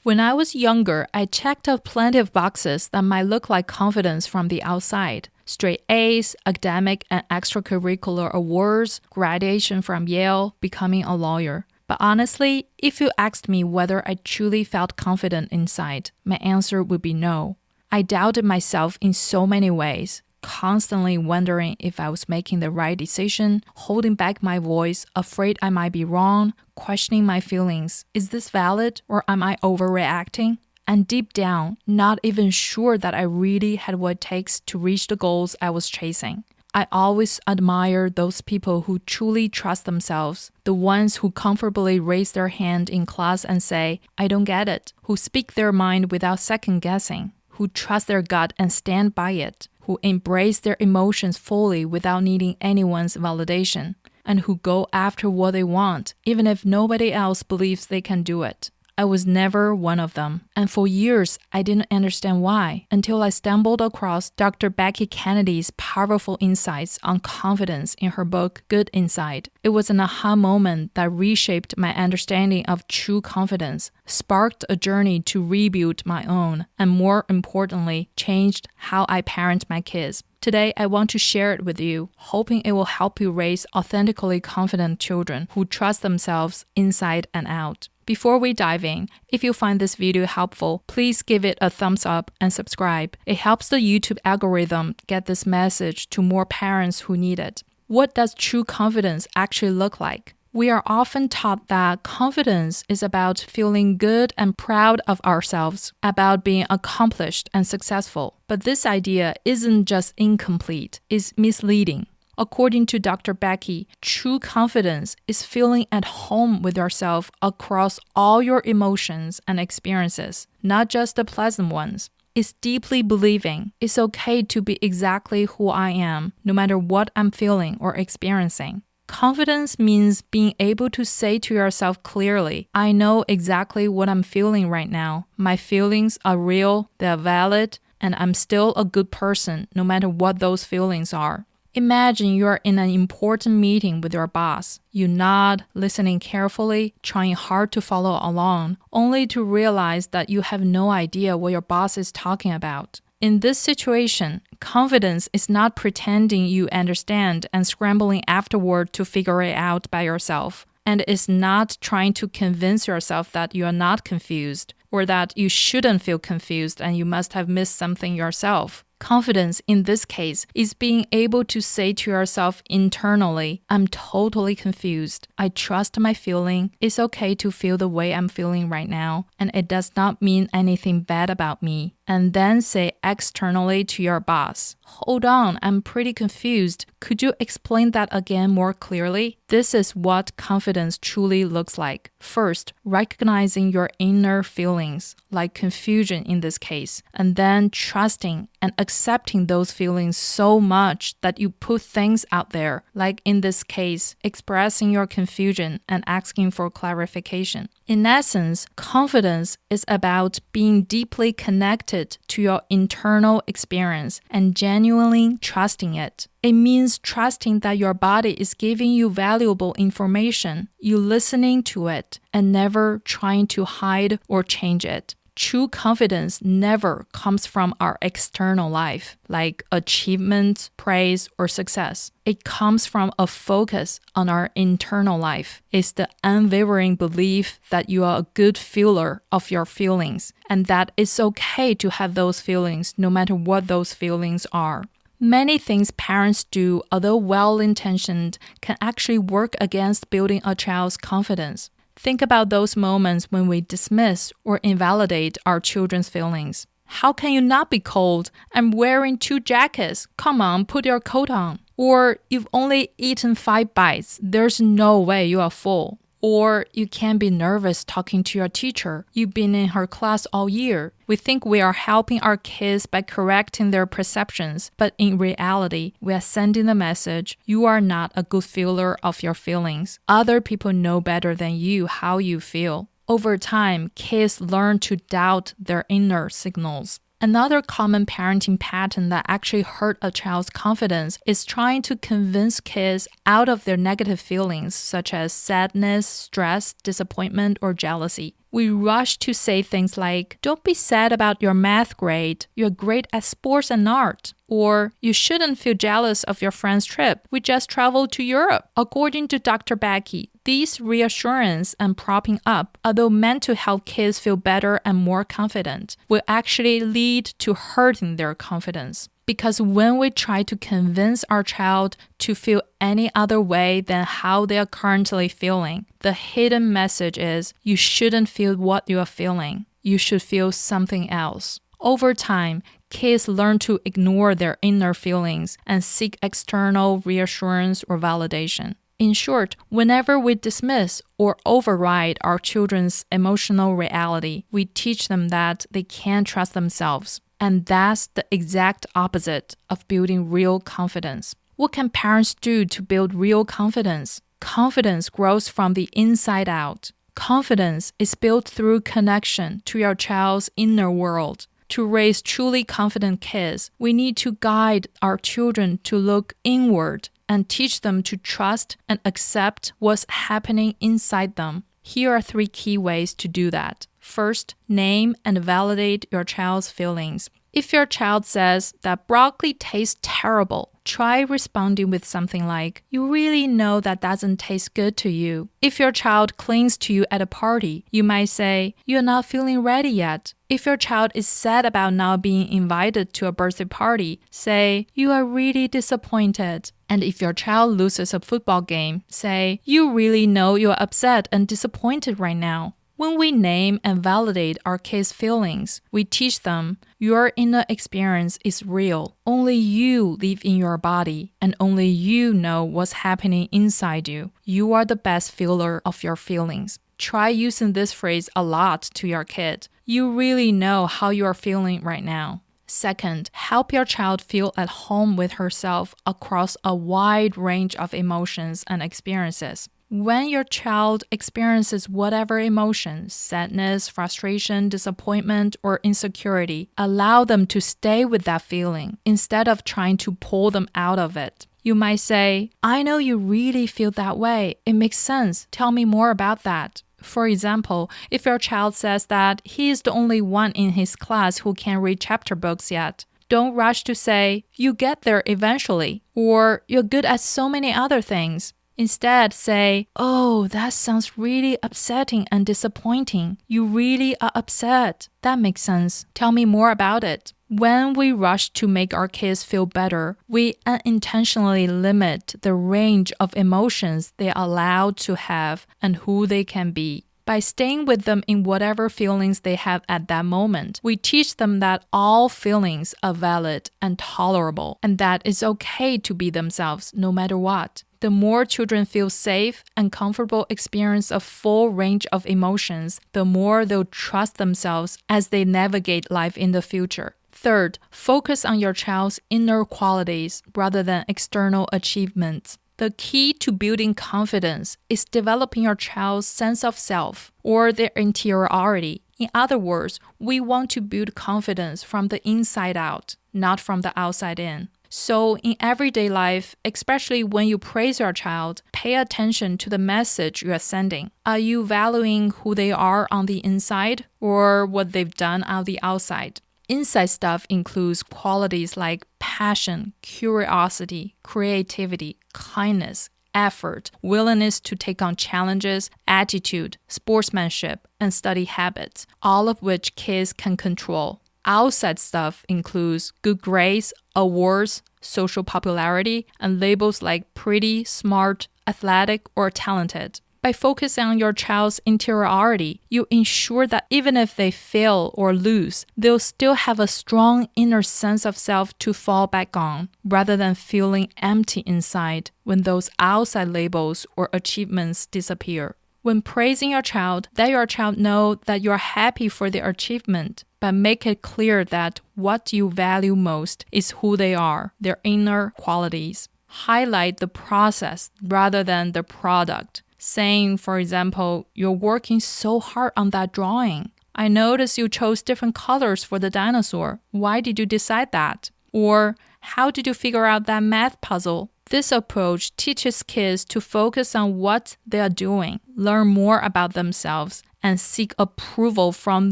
When I was younger, I checked off plenty of boxes that might look like confidence from the outside. Straight A's, academic and extracurricular awards, graduation from Yale, becoming a lawyer. But honestly, if you asked me whether I truly felt confident inside, my answer would be no. I doubted myself in so many ways, constantly wondering if I was making the right decision, holding back my voice, afraid I might be wrong, questioning my feelings. Is this valid or am I overreacting? And deep down, not even sure that I really had what it takes to reach the goals I was chasing. I always admire those people who truly trust themselves, the ones who comfortably raise their hand in class and say, I don't get it, who speak their mind without second guessing, who trust their gut and stand by it, who embrace their emotions fully without needing anyone's validation, and who go after what they want, even if nobody else believes they can do it. I was never one of them, and for years I didn't understand why, until I stumbled across Dr. Becky Kennedy's powerful insights on confidence in her book, Good Inside. It was an aha moment that reshaped my understanding of true confidence, sparked a journey to rebuild my own, and more importantly, changed how I parent my kids. Today, I want to share it with you, hoping it will help you raise authentically confident children who trust themselves inside and out. Before we dive in, if you find this video helpful, please give it a thumbs up and subscribe. It helps the YouTube algorithm get this message to more parents who need it. What does true confidence actually look like? We are often taught that confidence is about feeling good and proud of ourselves, about being accomplished and successful. But this idea isn't just incomplete, it's misleading. According to Dr. Becky, true confidence is feeling at home with yourself across all your emotions and experiences, not just the pleasant ones. It's deeply believing it's okay to be exactly who I am, no matter what I'm feeling or experiencing. Confidence means being able to say to yourself clearly, I know exactly what I'm feeling right now. My feelings are real, they're valid, and I'm still a good person no matter what those feelings are. Imagine you're in an important meeting with your boss. You nod, listening carefully, trying hard to follow along, only to realize that you have no idea what your boss is talking about. In this situation, confidence is not pretending you understand and scrambling afterward to figure it out by yourself. And it's not trying to convince yourself that you are not confused, or that you shouldn't feel confused and you must have missed something yourself. Confidence in this case is being able to say to yourself internally, I'm totally confused. I trust my feeling. It's okay to feel the way I'm feeling right now, and it does not mean anything bad about me. And then say externally to your boss, hold on, I'm pretty confused. Could you explain that again more clearly? This is what confidence truly looks like. First, recognizing your inner feelings, like confusion in this case, and then trusting and accepting those feelings so much that you put things out there, like in this case, expressing your confusion and asking for clarification. In essence, confidence is about being deeply connected to your internal experience and genuinely trusting it. It means trusting that your body is giving you valuable information, you listening to it, and never trying to hide or change it. True confidence never comes from our external life, like achievement, praise, or success. It comes from a focus on our internal life. It's the unwavering belief that you are a good feeler of your feelings, and that it's okay to have those feelings no matter what those feelings are. Many things parents do, although well-intentioned, can actually work against building a child's confidence. Think about those moments when we dismiss or invalidate our children's feelings. How can you not be cold? I'm wearing 2 jackets. Come on, put your coat on. Or you've only eaten 5 bites. There's no way you are full. Or you can't be nervous talking to your teacher. You've been in her class all year. We think we are helping our kids by correcting their perceptions, but in reality, we are sending the message, you are not a good feeler of your feelings. Other people know better than you how you feel. Over time, kids learn to doubt their inner signals. Another common parenting pattern that actually hurt a child's confidence is trying to convince kids out of their negative feelings, such as sadness, stress, disappointment, or jealousy. We rush to say things like, don't be sad about your math grade, you're great at sports and art. Or, you shouldn't feel jealous of your friend's trip, we just traveled to Europe. According to Dr. Becky, these reassurance and propping up, although meant to help kids feel better and more confident, will actually lead to hurting their confidence. Because when we try to convince our child to feel any other way than how they are currently feeling, the hidden message is you shouldn't feel what you are feeling. You should feel something else. Over time, kids learn to ignore their inner feelings and seek external reassurance or validation. In short, whenever we dismiss or override our children's emotional reality, we teach them that they can't trust themselves. And that's the exact opposite of building real confidence. What can parents do to build real confidence? Confidence grows from the inside out. Confidence is built through connection to your child's inner world. To raise truly confident kids, we need to guide our children to look inward and teach them to trust and accept what's happening inside them. Here are 3 key ways to do that. First, name and validate your child's feelings. If your child says that broccoli tastes terrible, try responding with something like, you really know that doesn't taste good to you. If your child clings to you at a party, you might say, you're not feeling ready yet. If your child is sad about not being invited to a birthday party, say, you are really disappointed. And if your child loses a football game, say, you really know you're upset and disappointed right now. When we name and validate our kids' feelings, we teach them your inner experience is real. Only you live in your body, and only you know what's happening inside you. You are the best feeler of your feelings. Try using this phrase a lot to your kid. You really know how you are feeling right now. Second, help your child feel at home with herself across a wide range of emotions and experiences. When your child experiences whatever emotion, sadness, frustration, disappointment, or insecurity, allow them to stay with that feeling instead of trying to pull them out of it. You might say, I know you really feel that way. It makes sense. Tell me more about that. For example, if your child says that he is the only one in his class who can read chapter books yet, don't rush to say, you get there eventually, or you're good at so many other things. Instead, say, oh, that sounds really upsetting and disappointing. You really are upset. That makes sense. Tell me more about it. When we rush to make our kids feel better, we unintentionally limit the range of emotions they are allowed to have and who they can be. By staying with them in whatever feelings they have at that moment, we teach them that all feelings are valid and tolerable, and that it's okay to be themselves no matter what. The more children feel safe and comfortable experience a full range of emotions, the more they'll trust themselves as they navigate life in the future. Third, focus on your child's inner qualities rather than external achievements. The key to building confidence is developing your child's sense of self or their interiority. In other words, we want to build confidence from the inside out, not from the outside in. So in everyday life, especially when you praise your child, pay attention to the message you are sending. Are you valuing who they are on the inside or what they've done on the outside? Inside stuff includes qualities like passion, curiosity, creativity, kindness, effort, willingness to take on challenges, attitude, sportsmanship, and study habits, all of which kids can control. Outside stuff includes good grades, awards, social popularity, and labels like pretty, smart, athletic, or talented. By focusing on your child's interiority, you ensure that even if they fail or lose, they'll still have a strong inner sense of self to fall back on, rather than feeling empty inside when those outside labels or achievements disappear. When praising your child, let your child know that you're happy for their achievement, but make it clear that what you value most is who they are, their inner qualities. Highlight the process rather than the product. Saying, for example, you're working so hard on that drawing, I noticed you chose different colors for the dinosaur. Why did you decide that? Or, how did you figure out that math puzzle? This approach teaches kids to focus on what they are doing, learn more about themselves, and seek approval from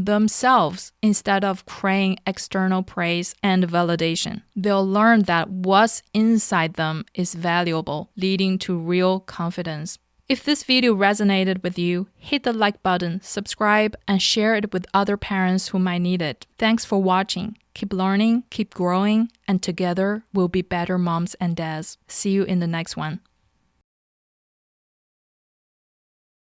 themselves instead of craving external praise and validation. They'll learn that what's inside them is valuable, leading to real confidence. If this video resonated with you, hit the like button, subscribe, and share it with other parents who might need it. Thanks for watching. Keep learning, keep growing, and together we'll be better moms and dads. See you in the next one.